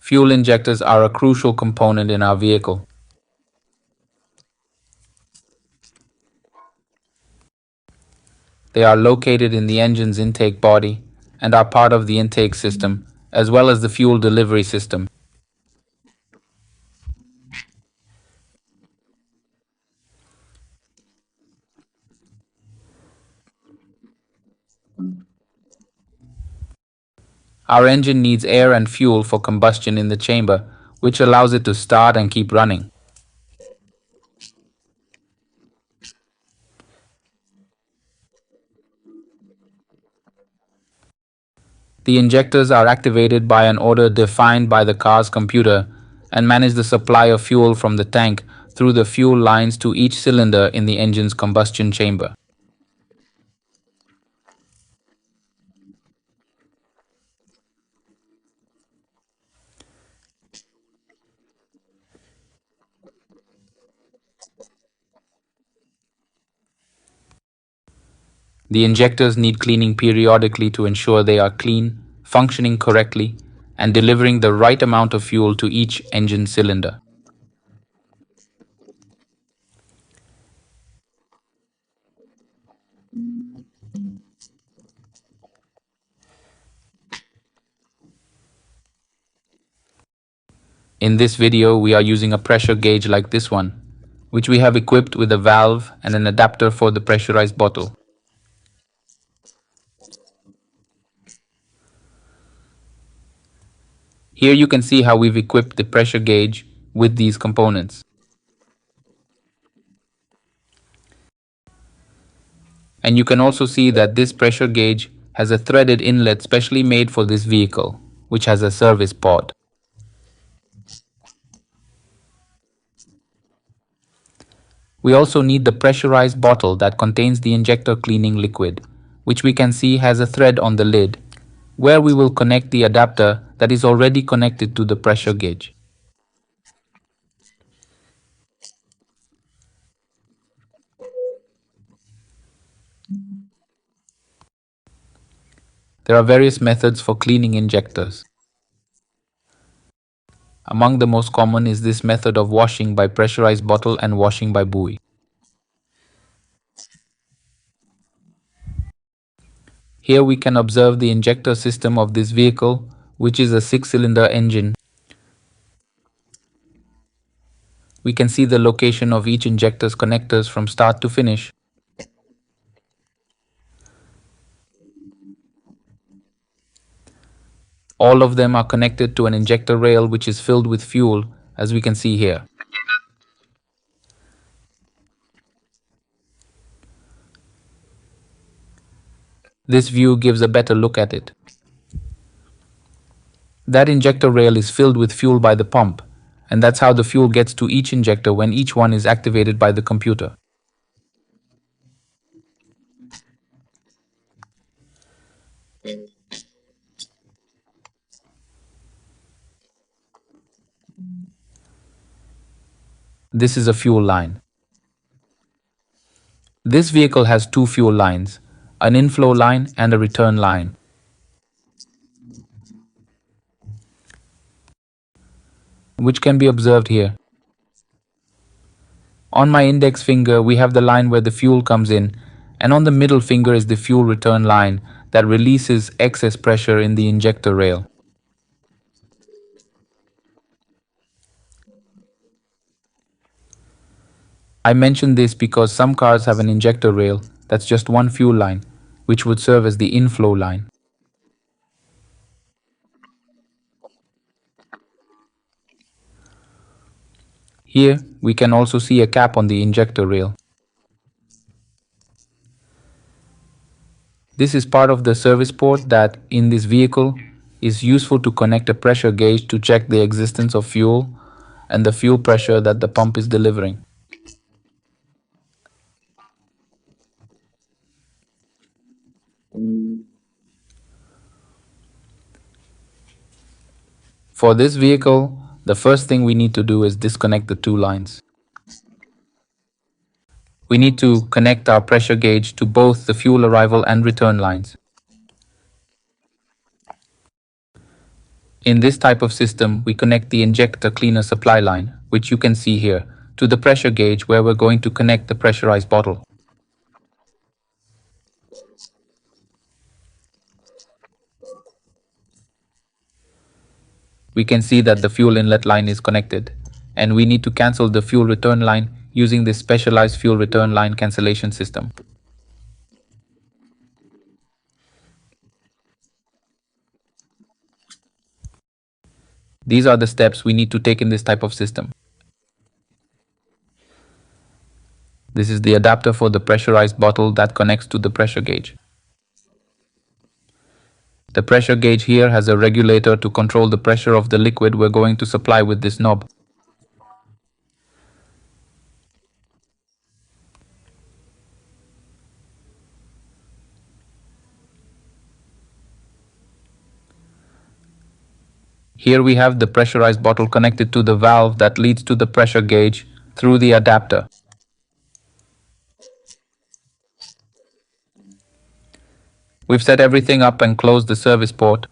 Fuel injectors are a crucial component in our vehicle. They are located in the engine's intake body and are part of the intake system, as well as the fuel delivery system. Our engine needs air and fuel for combustion in the chamber, which allows it to start and keep running. The injectors are activated by an order defined by the car's computer and manage the supply of fuel from the tank through the fuel lines to each cylinder in the engine's combustion chamber. The injectors need cleaning periodically to ensure they are clean, functioning correctly, and delivering the right amount of fuel to each engine cylinder. In this video, we are using a pressure gauge like this one, which we have equipped with a valve and an adapter for the pressurized bottle. Here you can see how we've equipped the pressure gauge with these components. And you can also see that this pressure gauge has a threaded inlet specially made for this vehicle, which has a service pod. We also need the pressurized bottle that contains the injector cleaning liquid, which we can see has a thread on the lid, where we will connect the adapter that is already connected to the pressure gauge. There are various methods for cleaning injectors. Among the most common is this method of washing by pressurized bottle and washing by buoy. Here we can observe the injector system of this vehicle, which is a 6-cylinder engine. We can see the location of each injector's connectors from start to finish. All of them are connected to an injector rail which is filled with fuel, as we can see here. This view gives a better look at it. That injector rail is filled with fuel by the pump, and that's how the fuel gets to each injector when each one is activated by the computer. This is a fuel line. This vehicle has two fuel lines, an inflow line and a return line. Which can be observed here. On my index finger, we have the line where the fuel comes in, and on the middle finger is the fuel return line that releases excess pressure in the injector rail. I mention this because some cars have an injector rail that's just one fuel line, which would serve as the inflow line. Here, we can also see a cap on the injector rail. This is part of the service port that, in this vehicle, is useful to connect a pressure gauge to check the existence of fuel and the fuel pressure that the pump is delivering. For this vehicle, the first thing we need to do is disconnect the two lines. We need to connect our pressure gauge to both the fuel arrival and return lines. In this type of system, we connect the injector cleaner supply line, which you can see here, to the pressure gauge where we're going to connect the pressurized bottle. We can see that the fuel inlet line is connected, and we need to cancel the fuel return line using this specialized fuel return line cancellation system. These are the steps we need to take in this type of system. This is the adapter for the pressurized bottle that connects to the pressure gauge. The pressure gauge here has a regulator to control the pressure of the liquid we're going to supply with this knob. Here we have the pressurized bottle connected to the valve that leads to the pressure gauge through the adapter. We've set everything up and closed the service port.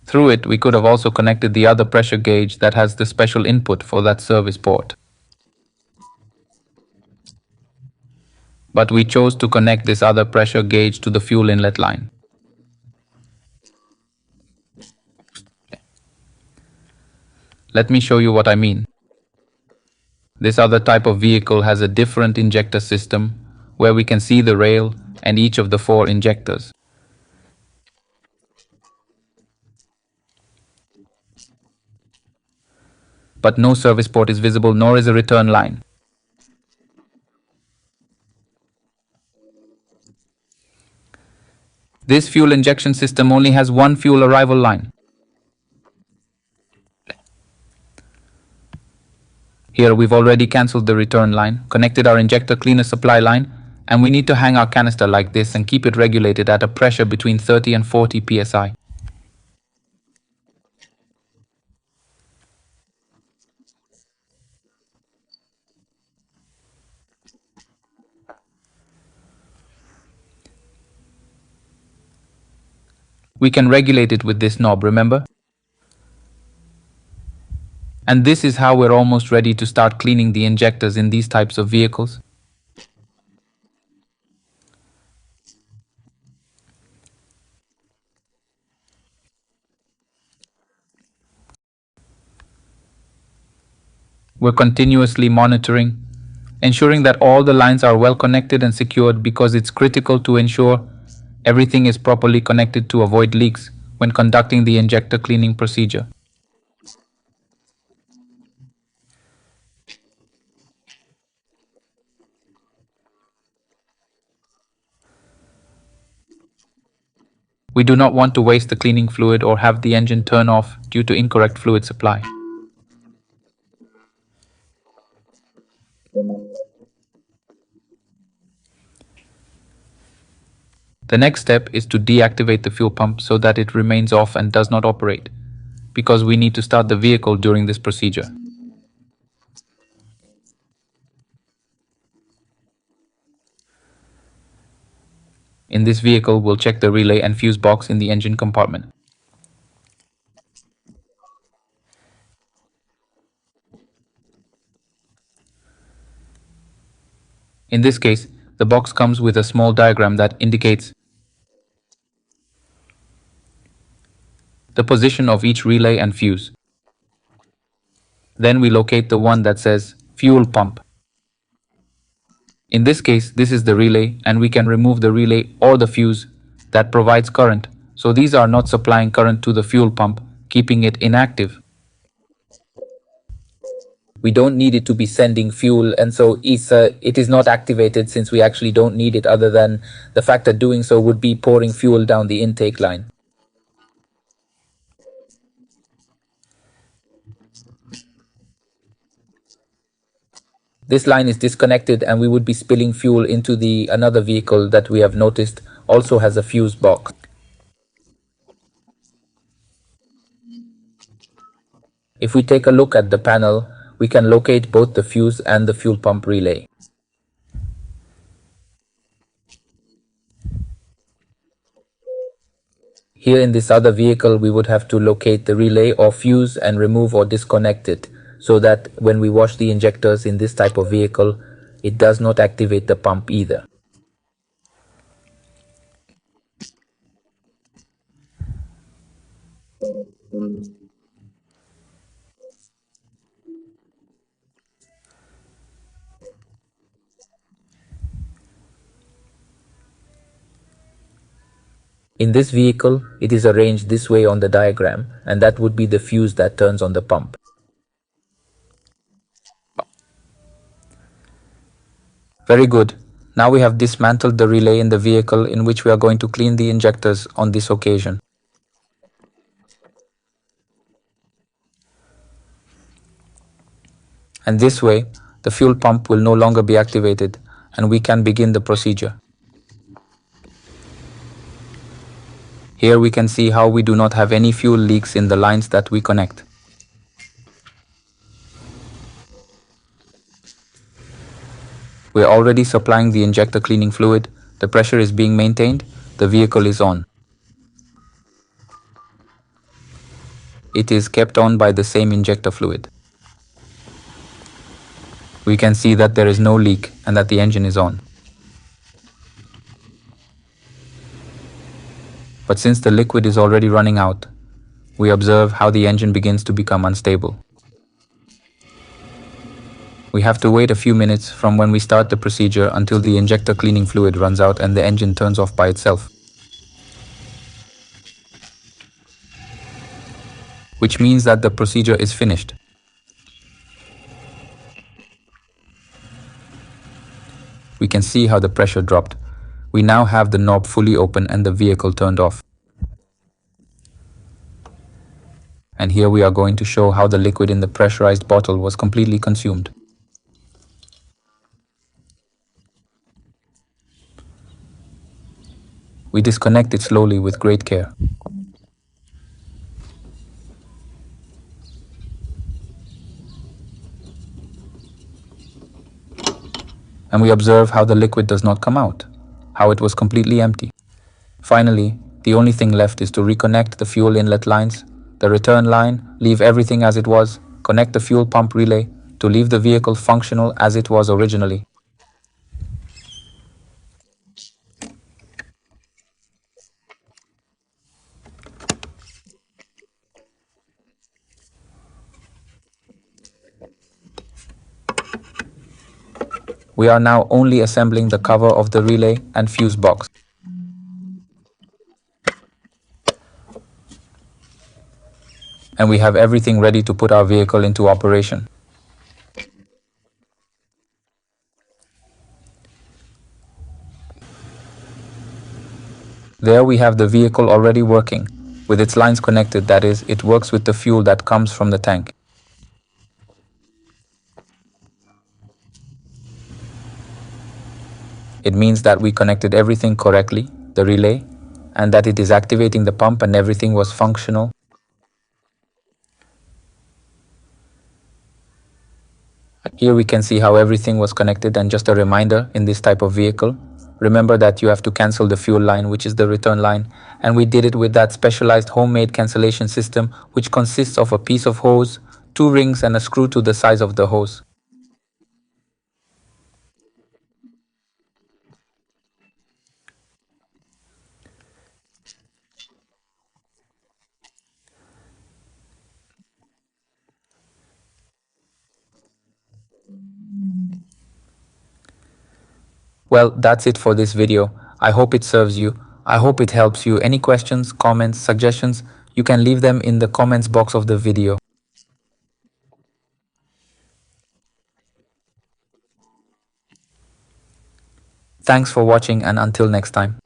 Through it, we could have also connected the other pressure gauge that has the special input for that service port. But we chose to connect this other pressure gauge to the fuel inlet line. Let me show you what I mean. This other type of vehicle has a different injector system where we can see the rail and each of the 4 injectors. But no service port is visible, nor is a return line. This fuel injection system only has one fuel arrival line. Here we've already cancelled the return line, connected our injector cleaner supply line, and we need to hang our canister like this and keep it regulated at a pressure between 30 and 40 psi. We can regulate it with this knob, remember? And this is how we're almost ready to start cleaning the injectors in these types of vehicles. We're continuously monitoring, ensuring that all the lines are well connected and secured because it's critical to ensure everything is properly connected to avoid leaks when conducting the injector cleaning procedure. We do not want to waste the cleaning fluid or have the engine turn off due to incorrect fluid supply. The next step is to deactivate the fuel pump so that it remains off and does not operate, because we need to start the vehicle during this procedure. In this vehicle, we'll check the relay and fuse box in the engine compartment. In this case, the box comes with a small diagram that indicates the position of each relay and fuse. Then we locate the one that says fuel pump. In this case, this is the relay, and we can remove the relay or the fuse that provides current, so these are not supplying current to the fuel pump, keeping it inactive. We don't need it to be sending fuel, and so it is not activated since we actually don't need it, other than the fact that doing so would be pouring fuel down the intake line. This line is disconnected and we would be spilling fuel into another vehicle that we have noticed also has a fuse box. If we take a look at the panel, we can locate both the fuse and the fuel pump relay. Here in this other vehicle, we would have to locate the relay or fuse and remove or disconnect it so that when we wash the injectors in this type of vehicle, it does not activate the pump either. In this vehicle, it is arranged this way on the diagram, and that would be the fuse that turns on the pump. Very good. Now we have dismantled the relay in the vehicle in which we are going to clean the injectors on this occasion. And this way, the fuel pump will no longer be activated and we can begin the procedure. Here we can see how we do not have any fuel leaks in the lines that we connect. We are already supplying the injector cleaning fluid, the pressure is being maintained, the vehicle is on. It is kept on by the same injector fluid. We can see that there is no leak and that the engine is on. But since the liquid is already running out, we observe how the engine begins to become unstable. We have to wait a few minutes from when we start the procedure until the injector cleaning fluid runs out and the engine turns off by itself. Which means that the procedure is finished. We can see how the pressure dropped. We now have the knob fully open and the vehicle turned off. And here we are going to show how the liquid in the pressurized bottle was completely consumed. We disconnect it slowly with great care. And we observe how the liquid does not come out, how it was completely empty. Finally, the only thing left is to reconnect the fuel inlet lines, the return line, leave everything as it was, connect the fuel pump relay to leave the vehicle functional as it was originally. We are now only assembling the cover of the relay and fuse box. And we have everything ready to put our vehicle into operation. There we have the vehicle already working, with its lines connected, that is, it works with the fuel that comes from the tank. It means that we connected everything correctly, the relay, and that it is activating the pump and everything was functional. Here we can see how everything was connected, and just a reminder, in this type of vehicle, remember that you have to cancel the fuel line, which is the return line, and we did it with that specialized homemade cancellation system, which consists of a piece of hose, 2 rings and a screw to the size of the hose. Well, that's it for this video. I hope it serves you. I hope it helps you. Any questions, comments, suggestions, you can leave them in the comments box of the video. Thanks for watching and until next time.